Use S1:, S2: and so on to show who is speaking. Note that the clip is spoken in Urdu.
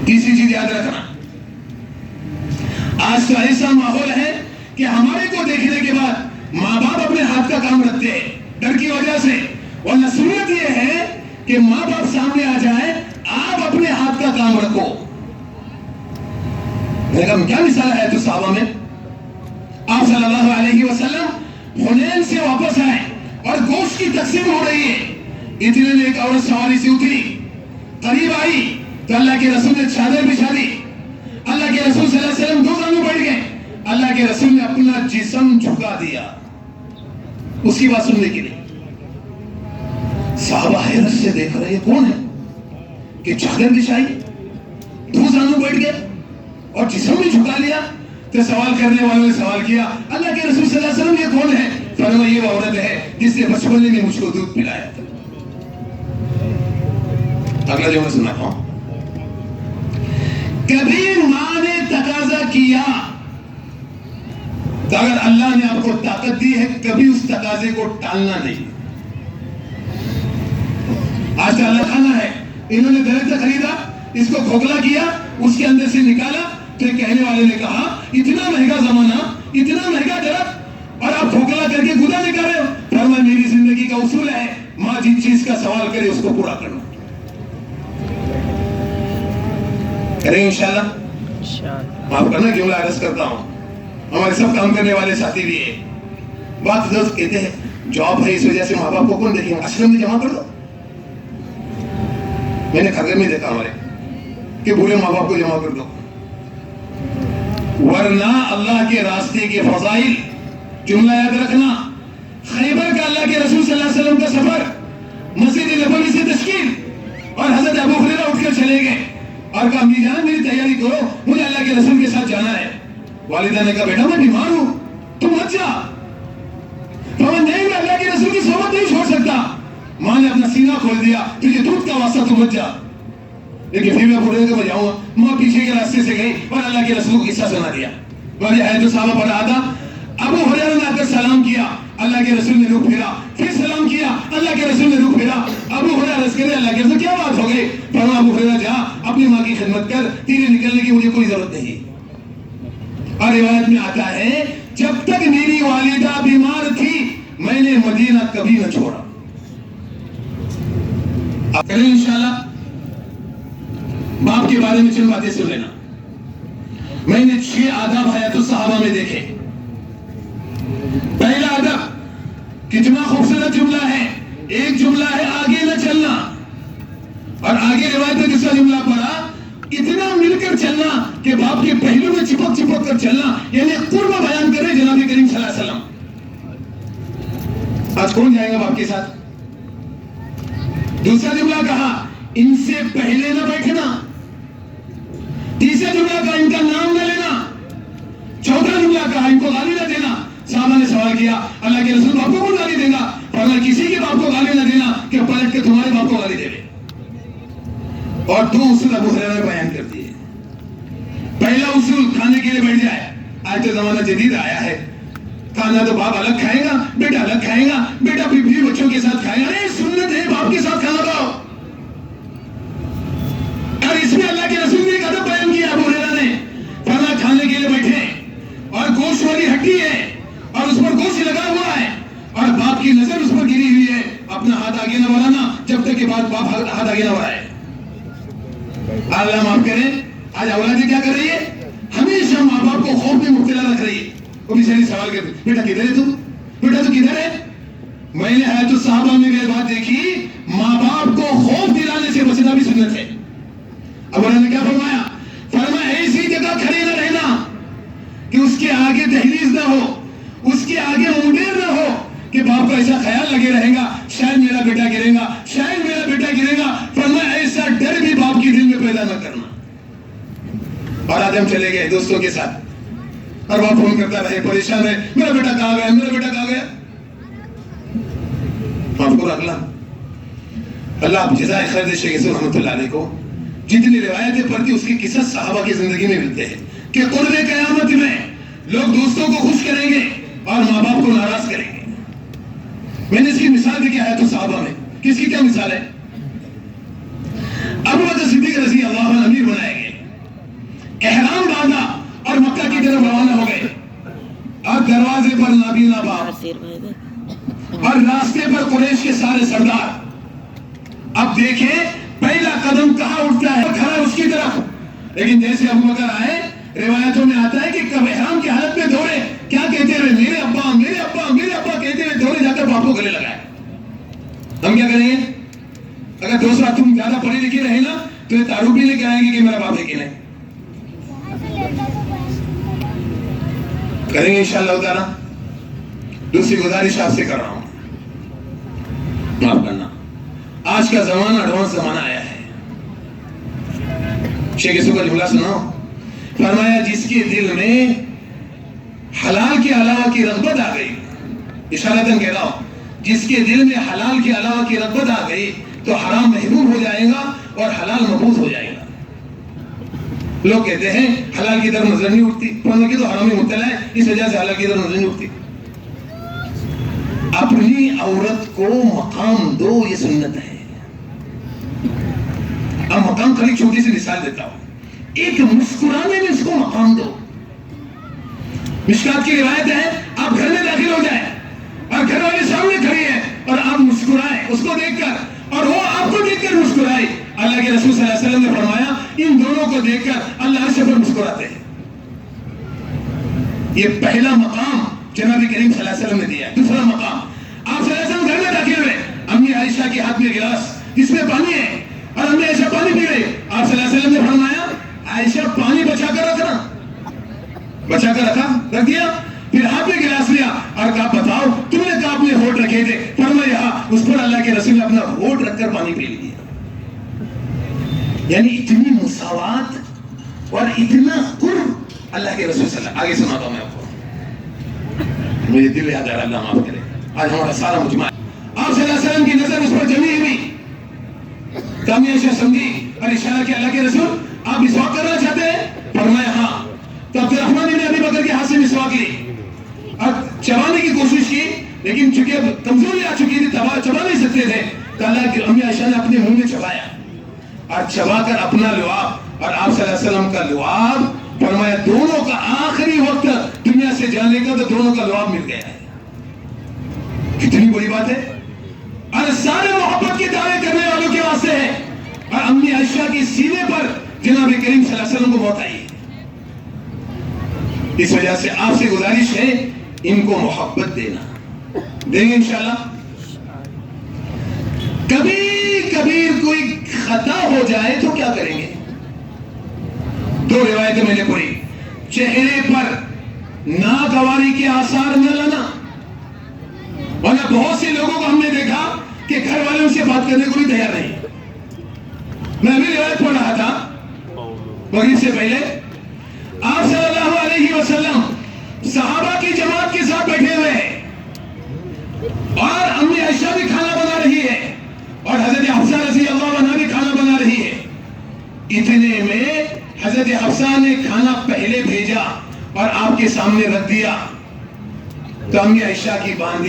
S1: تیسری چیز یاد رکھنا، آج تو ایسا ماحول ہے کہ ہمارے کو دیکھنے کے بعد ماں باپ اپنے ہاتھ کا کام رکھتے ہیں ڈر کی وجہ سے، ورنہ سنت یہ ہے کہ ماں باپ سامنے آ جائے آپ اپنے ہاتھ کا کام رکھو۔ میں نے کہا کیا مثال ہے تو صحابہ میں؟ آپ صلی اللہ علیہ وسلم حنین سے واپس آئے اور گوشت کی تقسیم ہو رہی ہے، اتنے میں ایک عورت سواری سے اتری، قریب آئی تو اللہ کے رسول نے چادر بچھا دی، اللہ کے رسول صلی اللہ علیہ وسلم 2 قدم بیٹھ گئے، اللہ کے رسول نے اپنا جسم جھکا دیا اس کی بات سننے کے لیے۔ صحابہ حیرت سے دیکھ رہے ہیں کون ہے کہ چادر بچھائی، 2 قدم بیٹھ گئے اور جسم بھی جھکا لیا۔ تو سوال کرنے والوں نے سوال کیا اللہ کے رسول صلی اللہ علیہ وسلم یہ کون ہے؟ فرمایا یہ وہ عورت ہے جس نے بچپن میں مجھ کو دودھ پلایا تھا۔ اگلا جو میں سناتا ہوں، کبھی ماں نے تقاضا کیا تو اگر اللہ نے آپ کو طاقت دی ہے کبھی اس تقاضے کو ٹالنا نہیں۔ آج کا اللہ کھانا ہے، انہوں نے درخت خریدا، اس کو کھوکھلا کیا، اس کے اندر سے نکالا تو کہنے والے نے کہا اتنا مہنگا زمانہ، اتنا مہنگا درخت اور آپ کھوکھلا کر کے گدا نکال رہے ہو۔ فرمایا میری زندگی کا اصول ہے ماں جن چیز کا سوال کرے اس کو پورا کرنا۔ کریں انشاءاللہ؟ معاف کرنا جملہ عرض کرتا ہوں، ہمارے سب کام کرنے والے ساتھی بھی ہیں، بات دوست کہتے ہیں جاب ہے اس وجہ سے ماں باپ کو کون دیکھیں گے، اسلم میں جمع کر دو۔ میں نے خرگے میں دیکھا ہمارے کہ بولے ماں باپ کو جمع کر دو، ورنہ اللہ کے راستے کے فضائل، جملہ یاد رکھنا، خیبر کا اللہ کے رسول صلی اللہ علیہ وسلم کا سفر، مسجد نبوی سے تشکیل، اور حضرت ابو ہریرہ اٹھ کر چلے گئے اور کہا امی جان میری تیاری کرو مجھے اللہ کے رسول کے ساتھ جانا ہے۔ والدہ نے کہا بیٹا میں بیمار ہوں تم مت جا۔ فرمایا نہیں میں اللہ کے رسول کی صحبت نہیں چھوڑ سکتا۔ ماں نے اپنا سینہ کھول دیا تجھے دودھ کا واسطہ تم مت جا، لیکن پھر میں بولے کہ میں جاؤں گا۔ ماں پیچھے کے راستے سے گئی اور اللہ کے رسول کو قصہ سنا دیا۔ والی آیت صحابہ پڑھا تھا، ابو ہریرہ نے آ کر سلام کیا، اللہ کے رسول نے رخ پھیرا، پھر سلام کیا، اللہ کے رسول نے رخ پھیرا۔ ابو ہریرہ عرض کرے اللہ کے رسول کیا بات ہو گئی؟ فرمایا ابو ہریرہ جا اپنی ماں کی خدمت کر، تیرے نکلنے کی مجھے کوئی ضرورت نہیں۔ اور روایت میں آتا ہے جب تک میری والدہ بیمار تھی میں نے مدینہ کبھی نہ چھوڑا۔ اب کریں انشاءاللہ؟ باپ کے بارے میں چند باتیں سن لینا۔ میں نے 6 آداب حیات الصحابہ میں دیکھے۔ پہلا ادب کتنا خوبصورت جملہ ہے، ایک جملہ ہے آگے نہ چلنا، اور آگے روایت میں کس کا جملہ پڑا؟ اتنا مل کر چلنا کہ باپ کے پہلو میں چپک چپک کر چلنا، یعنی قرب بیان کرے جناب کریم صلی اللہ علیہ وسلم۔ آج کون جائے گا باپ کے ساتھ؟ دوسرا جملہ کہا ان سے پہلے نہ بیٹھنا، تیسرا جملہ کہا ان کا نام نہ لینا، چوتھا جملہ کہا ان کو گالی نہ دینا۔ صحابہ نے سوال کیا اللہ کے رسول باپ کو کون گالی دے گا؟ فرمایا کسی کے باپ کو گالی نہ دینا کہ پلٹ کے تمہارے باپ کو گالی دے دے۔ اور 2 اصول ابو ہریرہ نے بیان کر دیے۔ پہلا اصول کھانے کے لیے بیٹھ جائے، آج تو زمانہ جدید آیا ہے، کھانا تو باپ الگ کھائے گا بیٹا الگ کھائے گا، بیٹا بیوی بچوں کے ساتھ کھائے گا، نہیں سنت ہے باپ کے ساتھ کھانا کھاؤ۔ اور اس میں اللہ کے رسول نے ایک ادب بیان کیا ابو ہریرہ نے، فرمایا کھانے کے لیے بیٹھے اور گوشت والی ہڈی ہے اور اس پر گوشت لگا ہوا ہے اور باپ کی نظر اس پر گری ہوئی ہے، اپنا ہاتھ آگے نہ بڑھانا جب تک کہ باپ ہاتھ آگے نہ بڑھائے۔ اللہ معاف کریں آج اولادیں کیا کر رہی ہے؟ ہمیشہ ماں باپ کو خوف میں مبتلا رکھ رہی ہے۔ وہ بیچاری سوال کرتے بیٹا کدھر ہے تو؟ بیٹا تو کدھر ہے؟ میں نے حیات الصحابہ میں یہ بات دیکھی، ماں باپ کو خوف دلانے سے بچنا بھی سنت ہے۔ اب انہوں نے کیا فرمایا؟ فرمایا ایسی جگہ کھڑے نہ رہنا کہ اس کے آگے دہلیز نہ ہو، اس کے آگے مونڈیر نہ ہو کہ باپ کو ایسا خیال لگے رہے گا شاید میرا بیٹا گرے گا، شاید میرا بیٹا گرے گا۔ فرمایا ایسا ڈر بھی باپ کی دل میں پیدا نہ کرنا۔ اور آج ہم چلے گئے دوستوں کے ساتھ اور باپ فون کرتا رہے پریشان ہے میرا بیٹا کہاں گیا، میرا بیٹا کہاں گیا۔ آپ کو اگلا اللہ آپ جزائے خیر دے شیخ یوسف رحمۃ اللہ علیہ کو، جتنی روایتیں پڑھتی اس کے قصص صحابہ کی زندگی میں ملتے ہیں کہ قرب قیامت میں لوگ دوستوں کو خوش کریں گے اور ماں باپ کو ناراض کریں گے۔ میں نے اس کی مثال دی کہ حیات الصحابہ میں کس کی کیا مثال ہے؟ ابو بکر صدیق رضی اللہ عنہ امیر بنائے گئے، لیکن جیسے ابو بکر آئے روایتوں میں آتا ہے کہ کب احرام کی حالت میں دوڑے کیا کہتے ہوئے میرے ابا میرے ابا میرے ابا کہتے ہوئے دوڑے جا کر باپ کو گلے لگائے. ہم کیا کریں گے؟ اگر دوسرا تم زیادہ پڑھے لکھے رہے نا تو یہ تعارف بھی لے کے آئیں گے کہ میرا باپ ہے کہ نہیں. کریں گے انشاءاللہ تعالیٰ. دوسری گزارش آپ سے کر رہا ہوں, معاف کرنا, آج کا زمانہ ایڈوانس زمانہ آیا ہے. شیخ یوسف کا جملہ سناؤ, فرمایا جس کے دل میں حلال کے علاوہ کی رغبت آ گئی, اشارتاً کہہ رہا ہوں, جس کے دل میں حلال کے علاوہ کی رغبت آ گئی تو حرام محبوب ہو جائے گا اور حلال مقبول ہو جائے گا. لوگ کہتے ہیں حلال کی طرف نظر نہیں اٹھتی, پڑھنے کی تو حرام میں مبتلا ہے, اس وجہ سے حلال کی طرف نظر نہیں اٹھتی. اپنی عورت کو مقام دو, یہ سنت ہے. اب مقام خالی چھوٹی سی مثال دیتا ہوں, ایک مسکرانے میں اس کو مقام دو. مشکات کی روایت ہے آپ گھر میں داخل ہو جائیں اور گھر والے سامنے کھڑی ہے اور آپ مسکرائیں اس کو دیکھ کر اور وہ آپ کو دیکھ کر مسکرائے. اللہ کے رسول صلی اللہ علیہ وسلم نے فرمایا ان دونوں کو دیکھ کر اللہ عرش پر مسکراتے ہیں. یہ پہلا مقام جناب کریم صلی اللہ علیہ وسلم نے دیا. دوسرا مقام, آپ صلی اللہ علیہ وسلم گھر میں داخل ہوئے, امی عائشہ کے ہاتھ میں گلاس جس میں پانی ہے اور امی عائشہ پانی پی رہے, آپ صلی اللہ علیہ وسلم نے فرمایا عائشہ پانی بچا کر رکھنا, بچا کر رکھا, رکھ دیا. پھر ہاتھ میں گلاس لیا اور کہا بتاؤ تم نے کہا اپنے ہونٹ رکھے تھے, فرمایا اس پر اللہ کے رسول نے اپنا ہونٹ رکھ کر پانی پی لیا. یعنی اتنی مساوات اور اتنا قرب اللہ کے رسول صلی اللہ علیہ وسلم. آگے سناتا ہوں میں آپ کو, مجھے دل یاد آ رہا, اللہ معاف کرے. آج ہمارا سارا مجمع ہے, آپ صلی اللہ علیہ وسلم کی نظر اس پر جمی ہوئی, کامی عائشہ سمجھی اور اشارہ کیا اللہ کے رسول آپ مسواک کرنا چاہتے ہیں, فرمایا ہاں. تو عبد الرحمن نے ابی بکر کے ہاتھ سے مسواک لی اور چبانے کی کوشش کی, لیکن چونکہ کمزوری آ چکی تھی چبا نہیں سکتے تھے, تو اللہ کی امی عائشہ نے اپنے منہ میں چبایا اور چبا کر اپنا لعاب اور آپ صلی اللہ علیہ وسلم کا لعاب, فرمایا دونوں کا آخری وقت دنیا سے جانے کا تو دونوں کا لعاب مل گیا ہے. کتنی بڑی بات ہے, اور سارے محبت کے دعوے کرنے والوں کے واسطے ہے. اور امی عائشہ کی سینے پر جناب کریم صلی اللہ علیہ وسلم کو موت آئی ہے. اس وجہ سے آپ سے گزارش ہے ان کو محبت دینا, دیں گے انشاءاللہ. کبھی کبھی کوئی خطا ہو جائے تو کیا کریں گے؟ دو روایتیں میں نے پڑھی, چہرے پر ناگواری کے آثار نہ لانا. ورنہ بہت سے لوگوں کو ہم نے دیکھا کہ گھر والے ان سے بات کرنے کو بھی تیار نہیں. میں ابھی روایت پڑھ رہا تھا مغرب سے پہلے, آپ صلی اللہ علیہ وسلم صحابہ کی جماعت کے ساتھ بیٹھے ہوئے ہیں اور امی عائشہ بھی کھانا بنا رہی ہے اور حضرت حفصہ رضی اللہ عنہا بھی کھانا بنا رہی ہے. اتنے میں حضرت حفصہ نے کھانا پہلے بھیجا اور آپ کے سامنے رکھ دیا, تو امی عائشہ کی باندھی